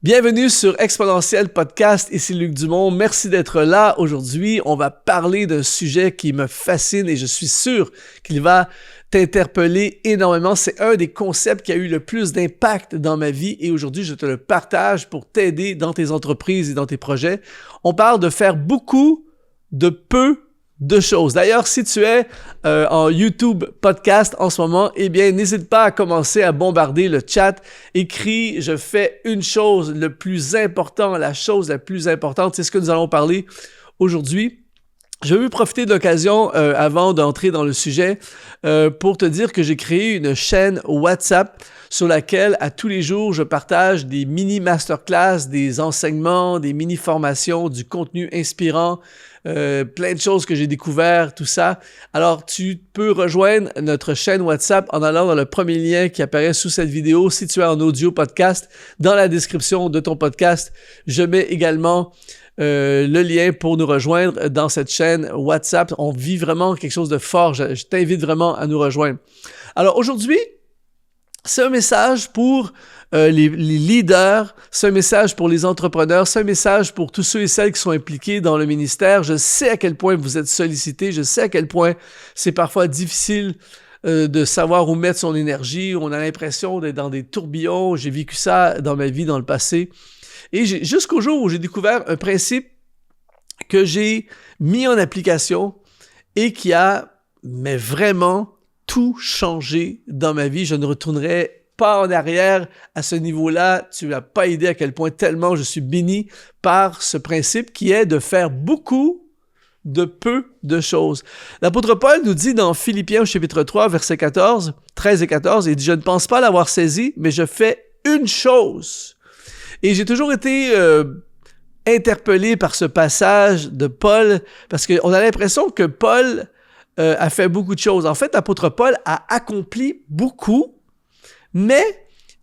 Bienvenue sur Exponentiel Podcast, ici Luc Dumont. Merci d'être là aujourd'hui. On va parler d'un sujet qui me fascine et je suis sûr qu'il va t'interpeller énormément. C'est un des concepts qui a eu le plus d'impact dans ma vie et aujourd'hui, je te le partage pour t'aider dans tes entreprises et dans tes projets. On parle de faire beaucoup de peu de choses. D'ailleurs, si tu es en YouTube podcast en ce moment, eh bien, n'hésite pas à commencer à bombarder le chat. Écris, je fais une chose, le plus important, la chose la plus importante. C'est ce que nous allons parler aujourd'hui. Je veux profiter de l'occasion, avant d'entrer dans le sujet, pour te dire que j'ai créé une chaîne WhatsApp sur laquelle, à tous les jours, je partage des mini masterclass, des enseignements, des mini formations, du contenu inspirant, plein de choses que j'ai découvert, tout ça. Alors, tu peux rejoindre notre chaîne WhatsApp en allant dans le premier lien qui apparaît sous cette vidéo. Si tu es en audio podcast, dans la description de ton podcast, je mets également le lien pour nous rejoindre dans cette chaîne WhatsApp. On vit vraiment quelque chose de fort. Je t'invite vraiment à nous rejoindre. Alors aujourd'hui, c'est un message pour les leaders, c'est un message pour les entrepreneurs, c'est un message pour tous ceux et celles qui sont impliqués dans le ministère. Je sais à quel point vous êtes sollicités, je sais à quel point c'est parfois difficile de savoir où mettre son énergie. On a l'impression d'être dans des tourbillons. J'ai vécu ça dans ma vie dans le passé. Et jusqu'au jour où j'ai découvert un principe que j'ai mis en application et qui a vraiment tout changé dans ma vie. Je ne retournerai pas en arrière à ce niveau-là. Tu n'as pas idée à quel point tellement je suis béni par ce principe qui est de faire beaucoup de peu de choses. L'apôtre Paul nous dit dans Philippiens au chapitre 3, versets 13 et 14, il dit « Je ne pense pas l'avoir saisi, mais je fais une chose. » Et j'ai toujours été interpellé par ce passage de Paul parce qu'on a l'impression que Paul a fait beaucoup de choses. En fait, l'apôtre Paul a accompli beaucoup, mais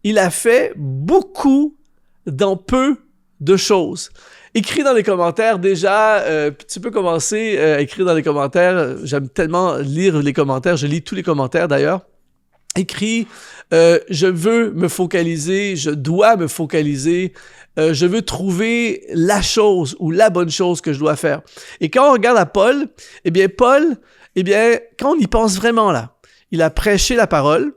il a fait beaucoup dans peu de choses. Écris dans les commentaires déjà, tu peux commencer à écrire dans les commentaires. J'aime tellement lire les commentaires, je lis tous les commentaires d'ailleurs. Écris, je veux me focaliser, je dois me focaliser, je veux trouver la chose ou la bonne chose que je dois faire. Et quand on regarde à Paul, Paul, quand on y pense vraiment là, il a prêché la parole,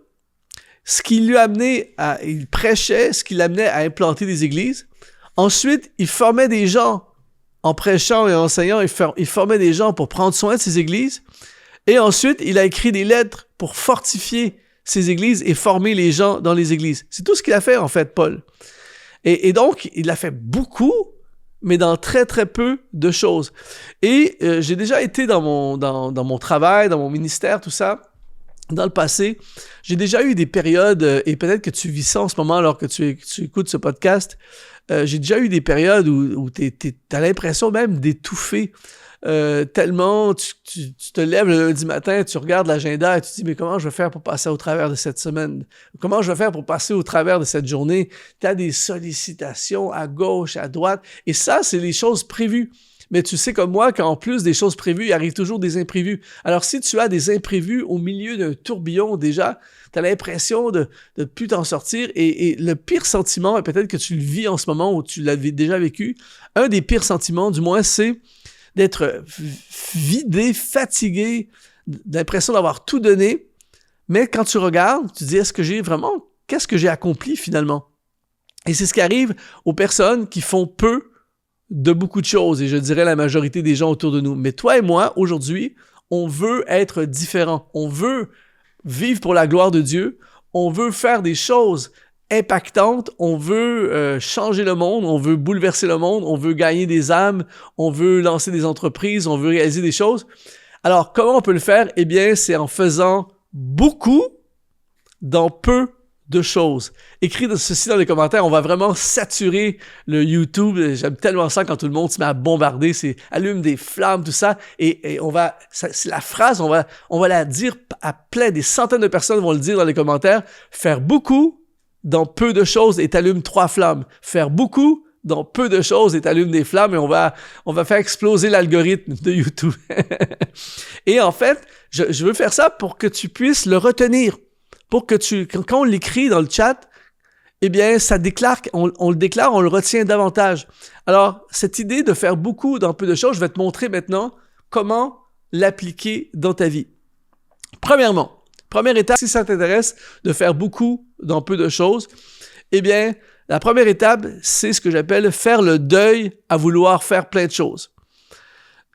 ce qui lui a amené il prêchait, ce qui l'amenait à implanter des églises. Ensuite, il formait des gens en prêchant et en enseignant, il formait des gens pour prendre soin de ces églises. Et ensuite, il a écrit des lettres pour fortifier ces églises et former les gens dans les églises. C'est tout ce qu'il a fait, en fait, Paul. Et donc, il a fait beaucoup, mais dans très, très peu de choses. Et j'ai déjà été dans mon travail, dans mon ministère, tout ça, dans le passé. J'ai déjà eu des périodes, et peut-être que tu vis ça en ce moment alors que tu écoutes ce podcast, j'ai déjà eu des périodes où t'as l'impression même d'étouffer. Tellement tu te lèves le lundi matin, tu regardes l'agenda et tu te dis mais comment je vais faire pour passer au travers de cette semaine? Comment je vais faire pour passer au travers de cette journée? Tu as des sollicitations à gauche, à droite et ça, c'est les choses prévues. Mais tu sais comme moi qu'en plus des choses prévues, il arrive toujours des imprévus. Alors si tu as des imprévus au milieu d'un tourbillon déjà, tu as l'impression de plus t'en sortir et le pire sentiment, et peut-être que tu le vis en ce moment ou tu l'as déjà vécu, un des pires sentiments du moins, c'est d'être vidé, fatigué, l'impression d'avoir tout donné. Mais quand tu regardes, tu te dis, qu'est-ce que j'ai accompli finalement? Et c'est ce qui arrive aux personnes qui font peu de beaucoup de choses, et je dirais la majorité des gens autour de nous. Mais toi et moi, aujourd'hui, on veut être différents. On veut vivre pour la gloire de Dieu. On veut faire des choses impactante, on veut changer le monde, on veut bouleverser le monde, on veut gagner des âmes, on veut lancer des entreprises, on veut réaliser des choses. Alors, comment on peut le faire? Eh bien, c'est en faisant beaucoup dans peu de choses. Écris ceci dans les commentaires, on va vraiment saturer le YouTube. J'aime tellement ça quand tout le monde se met à bombarder, allume des flammes, tout ça, et c'est la phrase, on va la dire à plein, des centaines de personnes vont le dire dans les commentaires, faire beaucoup dans peu de choses et t'allumes 3 flammes. Faire beaucoup dans peu de choses et t'allumes des flammes et on va faire exploser l'algorithme de YouTube. Et en fait, je veux faire ça pour que tu puisses le retenir. Pour que quand on l'écrit dans le chat, eh bien, ça déclare, on le déclare, on le retient davantage. Alors, cette idée de faire beaucoup dans peu de choses, je vais te montrer maintenant comment l'appliquer dans ta vie. Premièrement, première étape, si ça t'intéresse de faire beaucoup dans peu de choses, eh bien, la première étape, c'est ce que j'appelle faire le deuil à vouloir faire plein de choses.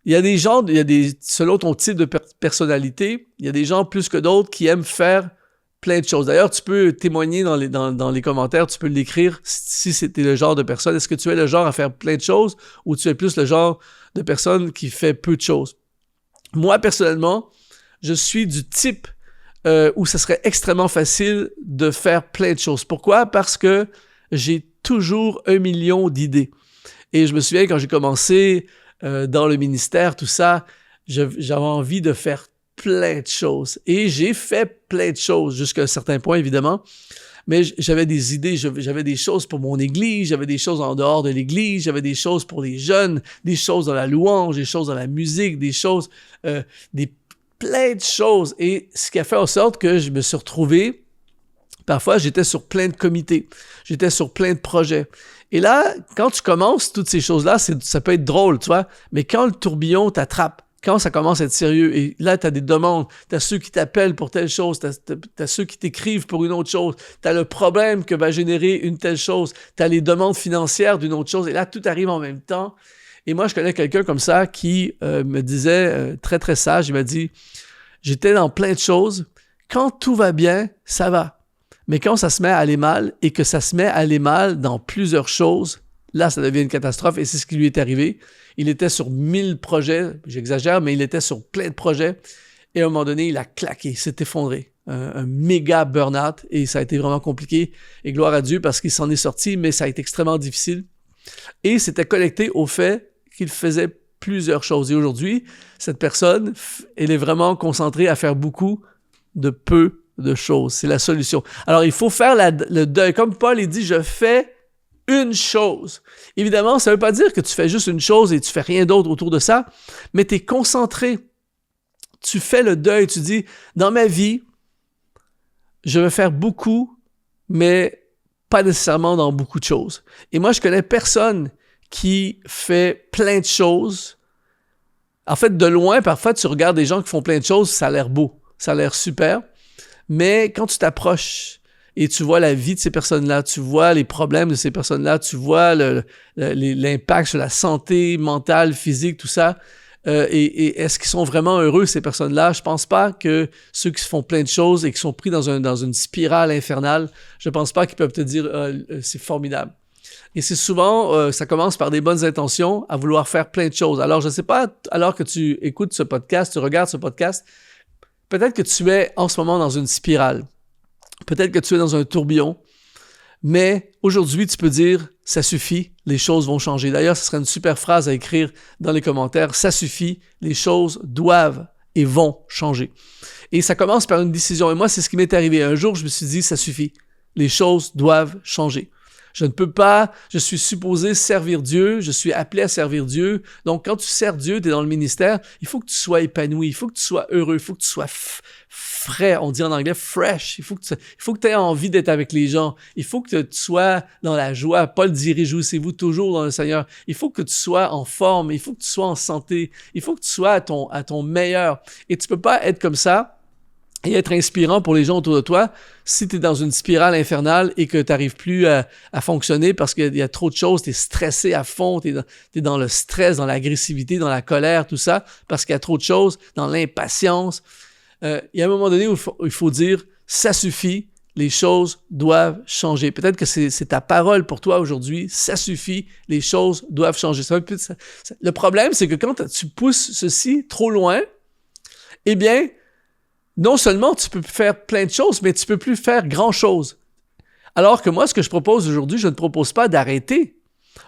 Il y a des gens, selon ton type de personnalité, il y a des gens plus que d'autres qui aiment faire plein de choses. D'ailleurs, tu peux témoigner dans les commentaires, tu peux l'écrire si c'était le genre de personne. Est-ce que tu es le genre à faire plein de choses ou tu es plus le genre de personne qui fait peu de choses? Moi, personnellement, je suis du type où ce serait extrêmement facile de faire plein de choses. Pourquoi? Parce que j'ai toujours 1 million d'idées. Et je me souviens quand j'ai commencé dans le ministère, tout ça, j'avais envie de faire plein de choses. Et j'ai fait plein de choses jusqu'à un certain point, évidemment. Mais j'avais des idées, j'avais des choses pour mon église, j'avais des choses en dehors de l'église, j'avais des choses pour les jeunes, des choses dans la louange, des choses dans la musique, des choses, plein de choses. Et ce qui a fait en sorte que je me suis retrouvé, parfois j'étais sur plein de comités, j'étais sur plein de projets. Et là, quand tu commences toutes ces choses-là, ça peut être drôle, tu vois, mais quand le tourbillon t'attrape, quand ça commence à être sérieux, et là, tu as des demandes, tu as ceux qui t'appellent pour telle chose, tu as ceux qui t'écrivent pour une autre chose, tu as le problème que va générer une telle chose, tu as les demandes financières d'une autre chose, et là, tout arrive en même temps. Et moi, je connais quelqu'un comme ça qui me disait, très, très sage, il m'a dit, j'étais dans plein de choses, quand tout va bien, ça va. Mais quand ça se met à aller mal, et que ça se met à aller mal dans plusieurs choses, là, ça devient une catastrophe, et c'est ce qui lui est arrivé. Il était sur 1000 projets, j'exagère, mais il était sur plein de projets. Et à un moment donné, il a claqué, il s'est effondré. Un méga burn-out, et ça a été vraiment compliqué. Et gloire à Dieu parce qu'il s'en est sorti, mais ça a été extrêmement difficile. Et c'était connecté au fait qu'il faisait plusieurs choses. Et aujourd'hui, cette personne, elle est vraiment concentrée à faire beaucoup de peu de choses. C'est la solution. Alors, il faut faire le deuil. Comme Paul, il dit, je fais une chose. Évidemment, ça ne veut pas dire que tu fais juste une chose et tu fais rien d'autre autour de ça, mais tu es concentré. Tu fais le deuil. Tu dis, dans ma vie, je vais faire beaucoup, mais pas nécessairement dans beaucoup de choses. Et moi, je connais personne qui fait plein de choses. En fait, de loin, parfois, tu regardes des gens qui font plein de choses, ça a l'air beau, ça a l'air super, mais quand tu t'approches et tu vois la vie de ces personnes-là, tu vois les problèmes de ces personnes-là, tu vois l'impact sur la santé mentale, physique, tout ça, et est-ce qu'ils sont vraiment heureux, ces personnes-là? Je pense pas que ceux qui se font plein de choses et qui sont pris dans une spirale infernale, je pense pas qu'ils peuvent te dire c'est formidable. Et c'est souvent, ça commence par des bonnes intentions à vouloir faire plein de choses. Alors, je ne sais pas, alors que tu écoutes ce podcast, tu regardes ce podcast, peut-être que tu es en ce moment dans une spirale. Peut-être que tu es dans un tourbillon. Mais aujourd'hui, tu peux dire, ça suffit, les choses vont changer. D'ailleurs, ce serait une super phrase à écrire dans les commentaires. Ça suffit, les choses doivent et vont changer. Et ça commence par une décision. Et moi, c'est ce qui m'est arrivé. Un jour, je me suis dit, ça suffit, les choses doivent changer. Je ne peux pas, je suis supposé servir Dieu, je suis appelé à servir Dieu. Donc, quand tu sers Dieu, tu es dans le ministère, il faut que tu sois épanoui, il faut que tu sois heureux, il faut que tu sois frais, on dit en anglais fresh. Il faut que tu aies envie d'être avec les gens. Il faut que tu sois dans la joie. Paul dit, réjouissez-vous toujours dans le Seigneur. Il faut que tu sois en forme, il faut que tu sois en santé, il faut que tu sois à ton meilleur. Et tu peux pas être comme ça et être inspirant pour les gens autour de toi si tu es dans une spirale infernale et que tu n'arrives plus à fonctionner parce qu'il y a trop de choses, tu es stressé à fond, tu es dans le stress, dans l'agressivité, dans la colère, tout ça, parce qu'il y a trop de choses, dans l'impatience. Il y a un moment donné où il faut dire « ça suffit, les choses doivent changer ». Peut-être que c'est ta parole pour toi aujourd'hui, « ça suffit, les choses doivent changer ». Le problème, c'est que quand tu pousses ceci trop loin, eh bien, non seulement tu peux faire plein de choses, mais tu peux plus faire grand-chose. Alors que moi, ce que je propose aujourd'hui, je ne propose pas d'arrêter.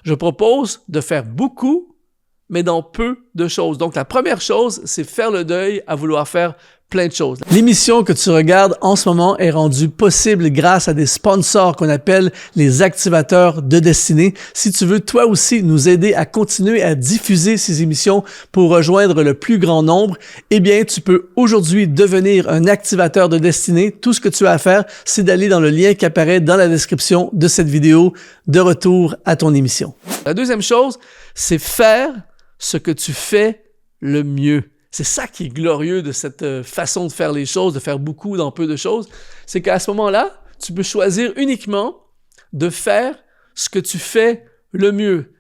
Je propose de faire beaucoup, mais dans peu de choses. Donc, la première chose, c'est faire le deuil à vouloir faire plein de choses. L'émission que tu regardes en ce moment est rendue possible grâce à des sponsors qu'on appelle les activateurs de destinée. Si tu veux toi aussi nous aider à continuer à diffuser ces émissions pour rejoindre le plus grand nombre, eh bien, tu peux aujourd'hui devenir un activateur de destinée. Tout ce que tu as à faire, c'est d'aller dans le lien qui apparaît dans la description de cette vidéo. De retour à ton émission. La deuxième chose, c'est faire ce que tu fais le mieux. C'est ça qui est glorieux de cette façon de faire les choses, de faire beaucoup dans peu de choses. C'est qu'à ce moment-là, tu peux choisir uniquement de faire ce que tu fais le mieux.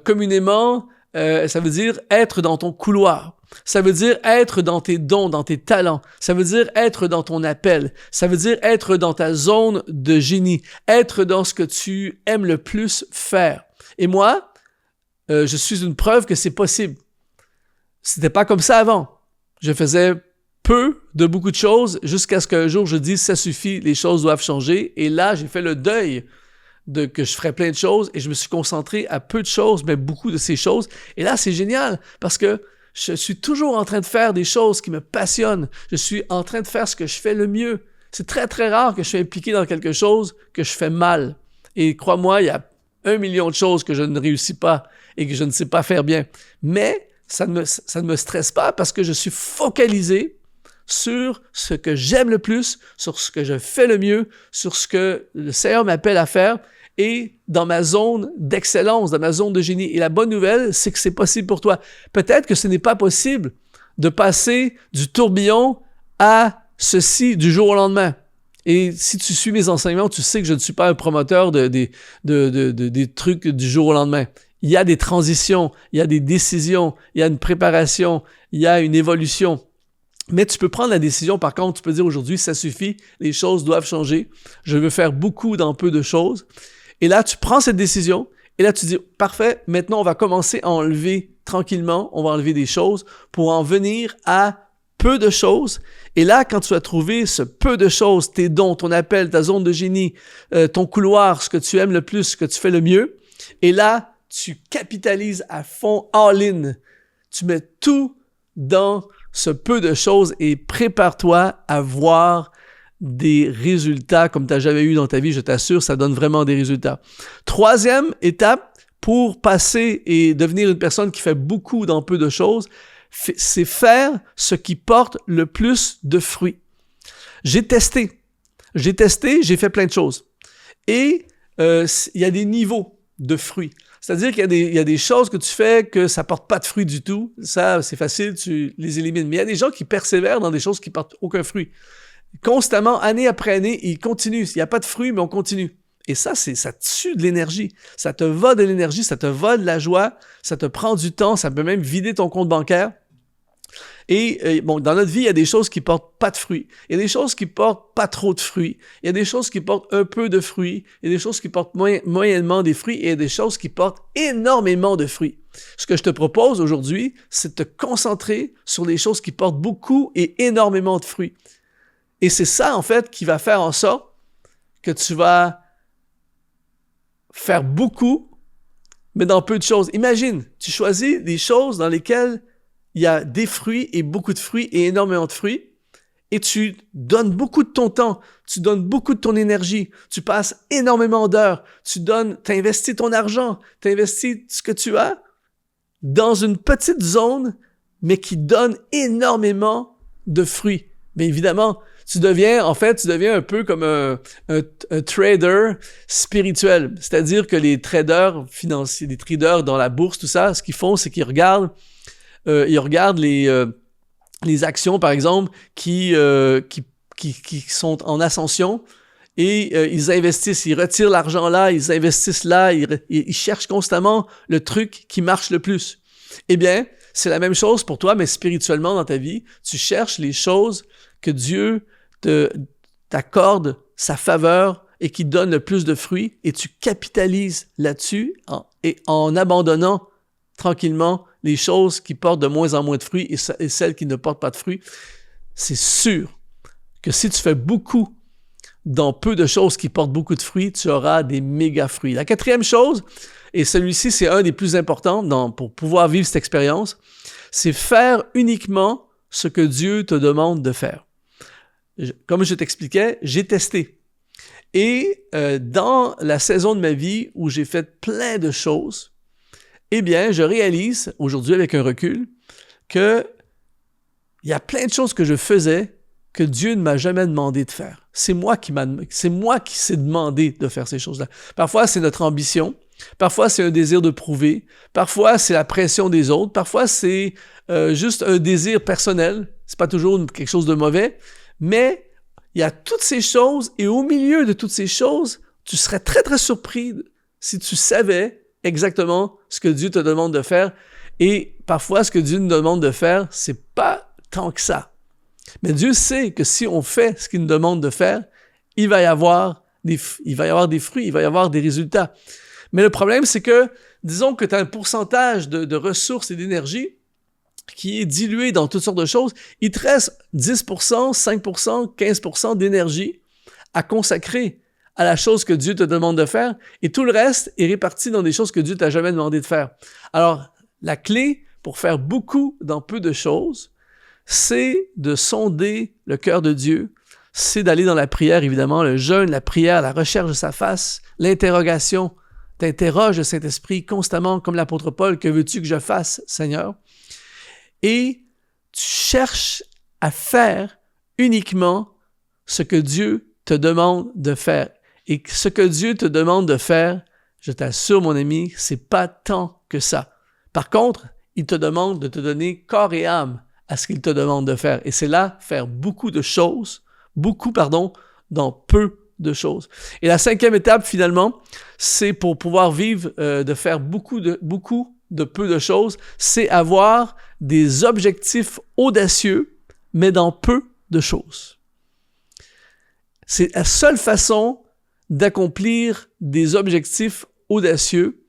Communément, ça veut dire être dans ton couloir. Ça veut dire être dans tes dons, dans tes talents. Ça veut dire être dans ton appel. Ça veut dire être dans ta zone de génie. Être dans ce que tu aimes le plus faire. Et moi, je suis une preuve que c'est possible. C'était pas comme ça avant. Je faisais peu de beaucoup de choses jusqu'à ce qu'un jour je dise ça suffit, les choses doivent changer. Et là, j'ai fait le deuil de que je ferais plein de choses et je me suis concentré à peu de choses, mais beaucoup de ces choses. Et là, c'est génial parce que je suis toujours en train de faire des choses qui me passionnent. Je suis en train de faire ce que je fais le mieux. C'est très, très rare que je sois impliqué dans quelque chose que je fais mal. Et crois-moi, il y a 1 million de choses que je ne réussis pas et que je ne sais pas faire bien. Mais ça ne me stresse pas parce que je suis focalisé sur ce que j'aime le plus, sur ce que je fais le mieux, sur ce que le Seigneur m'appelle à faire et dans ma zone d'excellence, dans ma zone de génie. Et la bonne nouvelle, c'est que c'est possible pour toi. Peut-être que ce n'est pas possible de passer du tourbillon à ceci du jour au lendemain. Et si tu suis mes enseignements, tu sais que je ne suis pas un promoteur des trucs du jour au lendemain. Il y a des transitions, il y a des décisions, il y a une préparation, il y a une évolution. Mais tu peux prendre la décision, par contre, tu peux dire aujourd'hui, ça suffit, les choses doivent changer, je veux faire beaucoup dans peu de choses. Et là, tu prends cette décision, et là, tu dis, parfait, maintenant, on va commencer à enlever tranquillement, on va enlever des choses pour en venir à peu de choses. Et là, quand tu as trouvé ce peu de choses, tes dons, ton appel, ta zone de génie, ton couloir, ce que tu aimes le plus, ce que tu fais le mieux, et là, tu capitalises à fond, all-in. Tu mets tout dans ce peu de choses et prépare-toi à voir des résultats comme tu n'as jamais eu dans ta vie. Je t'assure, ça donne vraiment des résultats. Troisième étape pour passer et devenir une personne qui fait beaucoup dans peu de choses, c'est faire ce qui porte le plus de fruits. J'ai testé, j'ai fait plein de choses. Et il y a des niveaux de fruits. C'est-à-dire qu'il y a des choses que tu fais que ça porte pas de fruits du tout. Ça, c'est facile, tu les élimines. Mais il y a des gens qui persévèrent dans des choses qui portent aucun fruit. Constamment, année après année, ils continuent. Il n'y a pas de fruits, mais on continue. Et ça tue de l'énergie. Ça te vole de l'énergie, ça te vole de la joie, ça te prend du temps, ça peut même vider ton compte bancaire. Et bon, dans notre vie, il y a des choses qui portent pas de fruits. Il y a des choses qui portent pas trop de fruits. Il y a des choses qui portent un peu de fruits. Il y a des choses qui portent moyennement des fruits. Et il y a des choses qui portent énormément de fruits. Ce que je te propose aujourd'hui, c'est de te concentrer sur les choses qui portent beaucoup et énormément de fruits. Et c'est ça, en fait, qui va faire en sorte que tu vas faire beaucoup, mais dans peu de choses. Imagine, tu choisis des choses dans lesquelles il y a des fruits et beaucoup de fruits et énormément de fruits et tu donnes beaucoup de ton temps, tu donnes beaucoup de ton énergie, tu passes énormément d'heures, tu investis ton argent, tu investis ce que tu as dans une petite zone, mais qui donne énormément de fruits. Mais évidemment, tu deviens un peu comme un trader spirituel. C'est-à-dire que les traders financiers, les traders dans la bourse, tout ça, ce qu'ils font, c'est qu'ils regardent les actions, par exemple, qui sont en ascension et ils investissent, ils retirent l'argent là, ils investissent là, ils cherchent constamment le truc qui marche le plus. Eh bien, c'est la même chose pour toi, mais spirituellement dans ta vie. Tu cherches les choses que Dieu t'accorde sa faveur et qui donne le plus de fruits et tu capitalises là-dessus en abandonnant tranquillement les choses qui portent de moins en moins de fruits et celles qui ne portent pas de fruits. C'est sûr que si tu fais beaucoup dans peu de choses qui portent beaucoup de fruits, tu auras des méga fruits. La quatrième chose, et celui-ci c'est un des plus importants pour pouvoir vivre cette expérience, c'est faire uniquement ce que Dieu te demande de faire. Comme je t'expliquais, j'ai testé. Et dans la saison de ma vie où j'ai fait plein de choses, eh bien, je réalise aujourd'hui avec un recul que il y a plein de choses que je faisais que Dieu ne m'a jamais demandé de faire. C'est moi qui s'ai demandé de faire ces choses-là. Parfois, c'est notre ambition. Parfois, c'est un désir de prouver. Parfois, c'est la pression des autres. Parfois, c'est juste un désir personnel. C'est pas toujours quelque chose de mauvais. Mais il y a toutes ces choses et au milieu de toutes ces choses, tu serais très, très surpris si tu savais exactement ce que Dieu te demande de faire. Et parfois, ce que Dieu nous demande de faire, c'est pas tant que ça. Mais Dieu sait que si on fait ce qu'il nous demande de faire, il va y avoir des fruits, il va y avoir des résultats. Mais le problème, c'est que, disons que tu as un pourcentage de ressources et d'énergie qui est dilué dans toutes sortes de choses, il te reste 10%, 5%, 15% d'énergie à consacrer à la chose que Dieu te demande de faire, et tout le reste est réparti dans des choses que Dieu t'a jamais demandé de faire. Alors, la clé pour faire beaucoup dans peu de choses, c'est de sonder le cœur de Dieu, c'est d'aller dans la prière, évidemment, le jeûne, la prière, la recherche de sa face, l'interrogation. T'interroges le Saint-Esprit constamment, comme l'apôtre Paul, « Que veux-tu que je fasse, Seigneur? » Et tu cherches à faire uniquement ce que Dieu te demande de faire. Et ce que Dieu te demande de faire, je t'assure, mon ami, c'est pas tant que ça. Par contre, il te demande de te donner corps et âme à ce qu'il te demande de faire. Et c'est là, faire beaucoup, dans peu de choses. Et la cinquième étape, finalement, c'est pour pouvoir vivre, de faire beaucoup de peu de choses, c'est avoir des objectifs audacieux, mais dans peu de choses. C'est la seule façon d'accomplir des objectifs audacieux,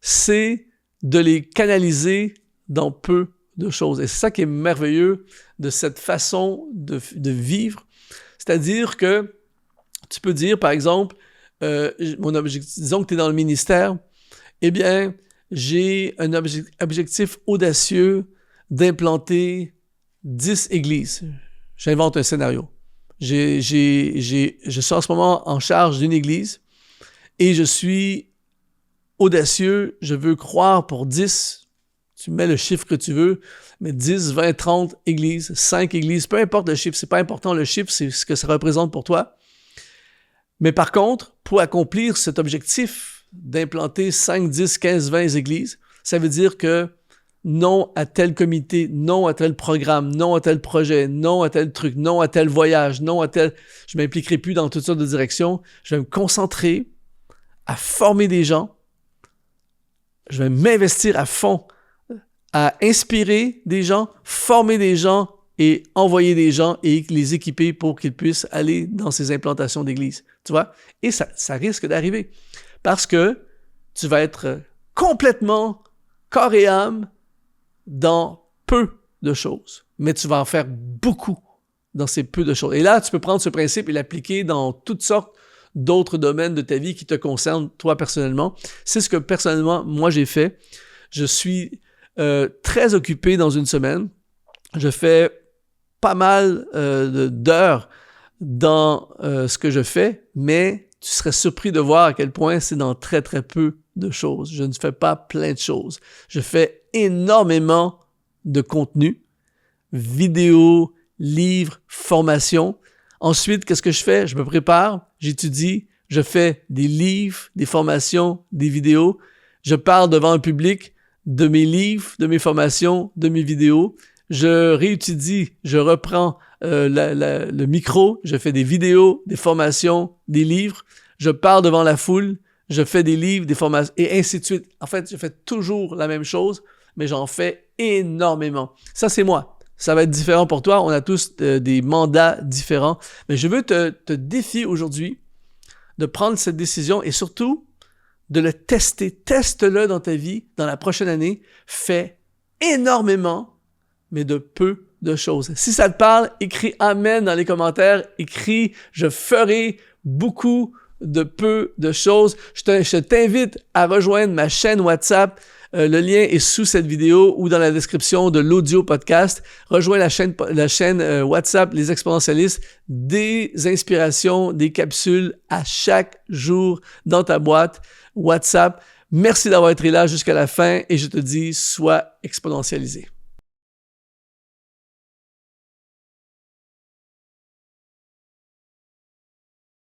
c'est de les canaliser dans peu de choses. Et c'est ça qui est merveilleux de cette façon de vivre. C'est-à-dire que tu peux dire, par exemple, mon objectif, disons que tu es dans le ministère, eh bien, j'ai un objectif audacieux d'implanter 10 églises. J'invente un scénario. Je suis en ce moment en charge d'une église et je suis audacieux. Je veux croire pour 10, tu mets le chiffre que tu veux, mais 10, 20, 30 églises, 5 églises, peu importe le chiffre, c'est pas important le chiffre, c'est ce que ça représente pour toi. Mais par contre, pour accomplir cet objectif d'implanter 5, 10, 15, 20 églises, ça veut dire que non à tel comité, non à tel programme, non à tel projet, non à tel truc, non à tel voyage, non à tel... Je ne m'impliquerai plus dans toutes sortes de directions. Je vais me concentrer à former des gens. Je vais m'investir à fond à inspirer des gens, former des gens et envoyer des gens et les équiper pour qu'ils puissent aller dans ces implantations d'églises. Tu vois? Et ça risque d'arriver parce que tu vas être complètement corps et âme dans peu de choses, mais tu vas en faire beaucoup dans ces peu de choses. Et là, tu peux prendre ce principe et l'appliquer dans toutes sortes d'autres domaines de ta vie qui te concernent, toi personnellement. C'est ce que personnellement, moi, j'ai fait. Je suis très occupé dans une semaine. Je fais pas mal d'heures dans ce que je fais, mais tu serais surpris de voir à quel point c'est dans très, très peu de choses. Je ne fais pas plein de choses. Je fais énormément de contenu, vidéos, livres, formations. Ensuite, qu'est-ce que je fais? Je me prépare, j'étudie, je fais des livres, des formations, des vidéos. Je parle devant un public de mes livres, de mes formations, de mes vidéos. Je réétudie, je reprends le micro, je fais des vidéos, des formations, des livres. Je parle devant la foule, je fais des livres, des formations, et ainsi de suite. En fait, je fais toujours la même chose, mais j'en fais énormément. Ça, c'est moi. Ça va être différent pour toi. On a tous des mandats différents. Mais je veux te défier aujourd'hui de prendre cette décision et surtout de le tester. Teste-le dans ta vie, dans la prochaine année. Fais énormément, mais de peu de choses. Si ça te parle, écris « Amen » dans les commentaires. Écris « Je ferai beaucoup de peu de choses ». Je t'invite à rejoindre ma chaîne WhatsApp. Le lien est sous cette vidéo ou dans la description de l'audio podcast. Rejoins la chaîne WhatsApp Les Exponentialistes, des inspirations, des capsules à chaque jour dans ta boîte WhatsApp. Merci d'avoir été là jusqu'à la fin et je te dis, sois exponentialisé.